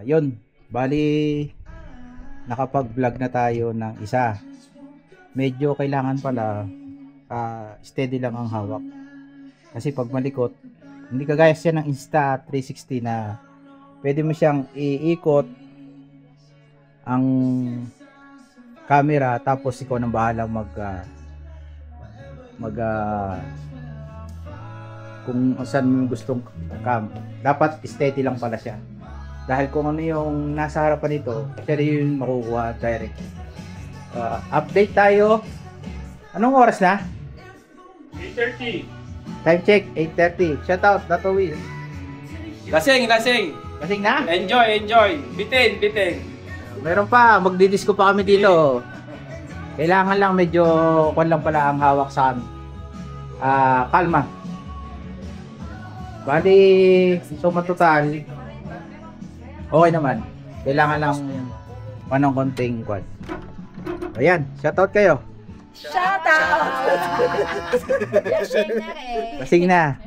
Yun, bali nakapag-vlog na tayo ng isa. Medyo kailangan pala steady lang ang hawak. Kasi pag malikot, hindi kagaya siya ng Insta360 na pwede mo siyang iikot ang camera tapos ikaw nang bahala kung saan mo gustong cam. Dapat steady lang pala siya. Dahil kung ano yung nasa harapan nito, siya rin yung makukuha direct. Update tayo. Anong oras na? 8:30. Time check, 8:30. Shout out, Dato Will. Lasing. Kasing na? Enjoy. Bitin. Meron pa, magdidisco pa kami dito. Kailangan lang medyo kwan lang pala ang hawak sa amin. Kalma. Bali, suma total, okay naman. Kailangan lang panong konting kwan. Ayan, shoutout kayo. Shout out! Lasing na.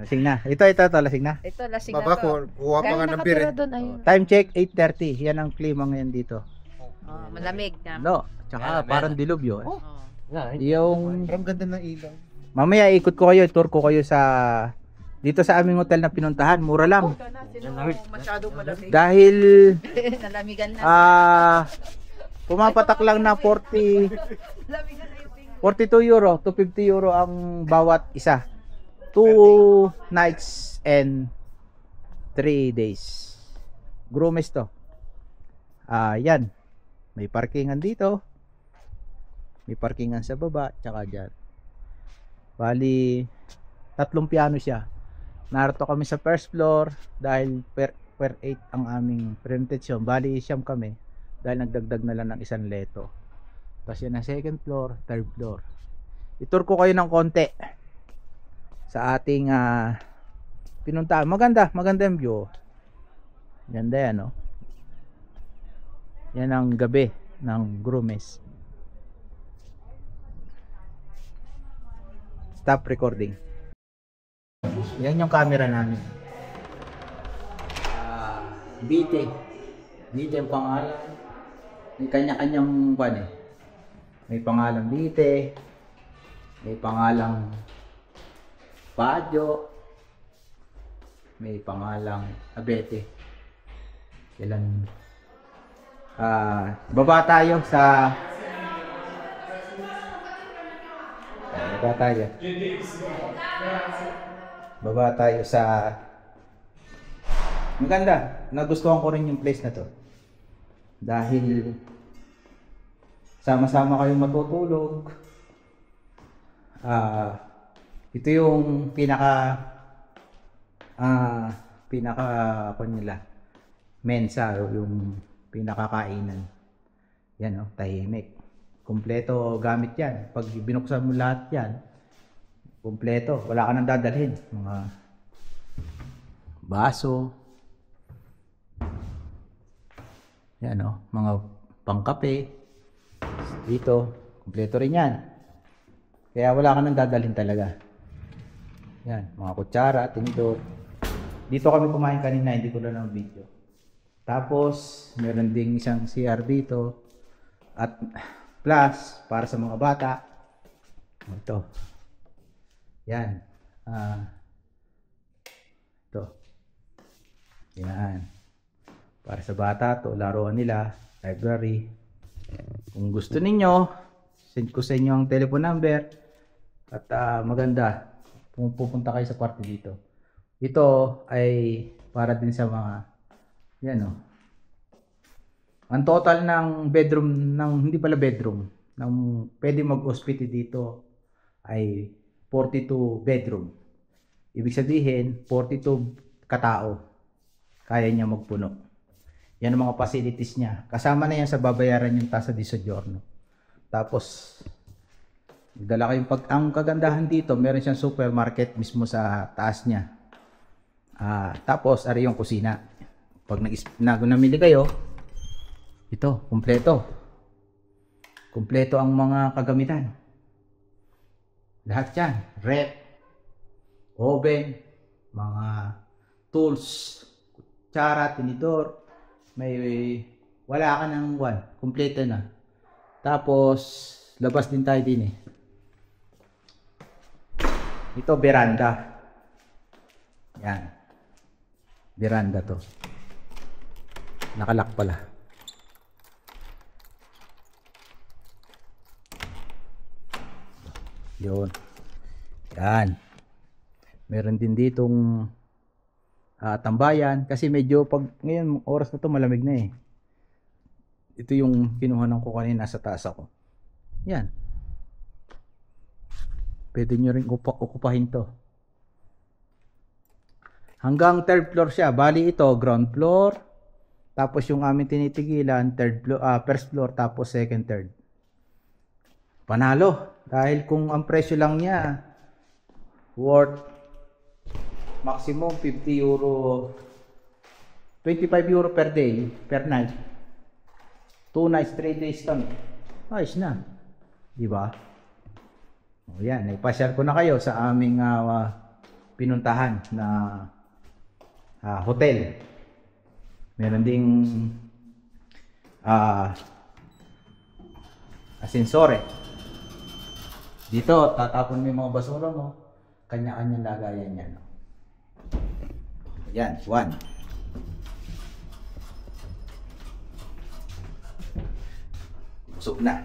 Lasing na. Ito, lasing na. Ito, lasing Baba na to. ko, kuha pa nga ng beer eh. Time check, 8:30. Yan ang klima ngayon dito. Oh, malamig na. No, tsaka parang dilubyo. Oh. Yung Parang ganda ng ilaw. mamaya ikot ko kayo, tour ko kayo sa dito sa aming hotel na pinuntahan, mura lang. Masyadong malamig. Dahil Nalamigan na. pumapatak lang na 42 euro to 50 euro ang bawat isa. 2 nights and 3 days. Grumes to. Yan. May parkingan dito. May parkingan sa baba, tsaka dyan. Bali, 3 piano siya. Narito kami sa first floor dahil per 8 ang aming presentation. Bali, siyam kami dahil nagdagdag na lang ng isang leto. Tapos yan ang second floor, third floor. Itur ko kayo ng konti sa ating pinuntahan. Maganda yung view. Ganda yan, no? Yan ang gabi ng Grumes. Stop recording. Yan yung camera namin. Bite ang pangalan. May kanya-kanyang ban eh. May pangalang Bite. May pangalang Padyo. May pangalang Abete. Kailan baba tayo sa maganda. Nagustuhan ko rin yung place na to dahil sama-sama kayong matutulog. Ito yung pinaka nila mensa, yung pinakakainan. Yan, oh, tahimik. Kompleto gamit yan. Pag binuksan mo lahat yan, kompleto. Wala ka nang dadalhin. Mga baso. Yan, oh, mga pangkape. Dito, kompleto rin yan. Kaya wala ka nang dadalhin talaga. Yan, mga kutsara, tinidor. Dito kami kumain kanina, hindi ko na ng video. Tapos, meron ding isang CR dito. At plus, para sa mga bata. Ito. Yan. Ito. Yan. Para sa bata, to laruan nila. Library. Kung gusto ninyo, send ko sa inyo ang telephone number. At maganda. Pupunta kayo sa kwarto dito. Ito ay para din sa mga yan, oh. Ang total ng bedroom, hindi pala bedroom, ng pwede mag-hospity dito ay 42 bedroom. Ibig sabihin, 42 katao kaya niya magpuno. Yan ang mga facilities niya. Kasama na yan sa babayaran yung tasa di soggiorno. Tapos, dala kayong ang kagandahan dito, meron siyang supermarket mismo sa taas niya. Tapos, ari yung kusina. Pag namili kayo, ito, kumpleto. Kumpleto ang mga kagamitan. Lahat yan. Rep, oven, mga tools, kutsara, tinidor. May wala ka ng kompleto na. Tapos labas din tayo din eh. Ito veranda. Yan. Veranda to. Nakalak pala. Yun. Yan. Meron din ditong tambayan kasi medyo pag ngayon oras na to malamig na eh. Ito yung kinuhanan ko kanina sa taas ako. Yan. Pwede nyo rin okupahin to. Hanggang third floor siya. Bali ito ground floor. Tapos yung aming tinitigilan first floor tapos second, third. Panalo. Dahil kung ang presyo lang niya worth maximum 50 euro 25 euro per day, per night. 2 nights, 3 days kami. Ayos na. Di ba? O yan, ipasyal ko na kayo sa aming pinuntahan na hotel. Meron ding ascensore. Dito, tatapon mo yung mga basura mo. Kanya-kanyang lagayan yan. Yan, 1. Busog na.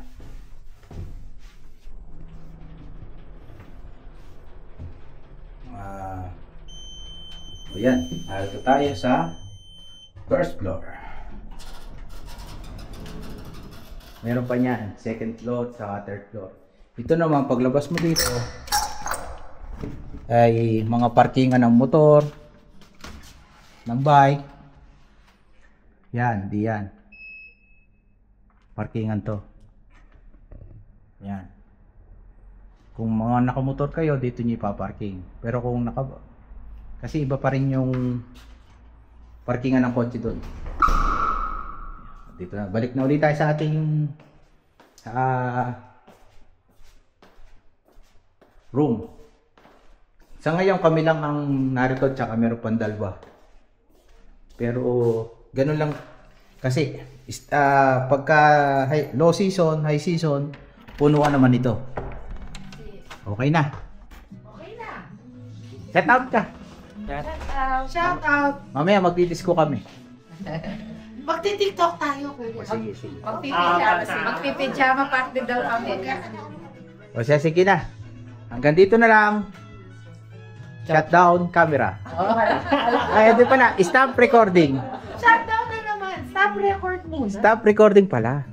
O yan, narito tayo sa first floor. Meron pa niyan, second floor sa third floor. Ito naman, paglabas mo dito, ay mga parkingan ng motor, ng bike. Yan, di yan. Parkingan to. Yan. Kung mga nakamotor kayo, dito nyo ipaparking. Pero kung kasi iba pa rin yung parkingan ng kotse doon. Dito na. Balik na ulit tayo sa ating room. Sa ngayon kami lang ang narito tsaka meron pang dalawa. Pero ganun lang kasi pagka low season, high season, punuan naman ito. Okay na. Okay na. Set out ka. Shout out. Mamaya magdi-disco kami. Magti-TikTok tayo. Sige, sige. Magpipijama party daw kami. O siya, sige na. Hanggang dito na lang. Shutdown camera. Ay, di pala. Stop recording. Shutdown na naman. Stop record muna. Stop recording pala.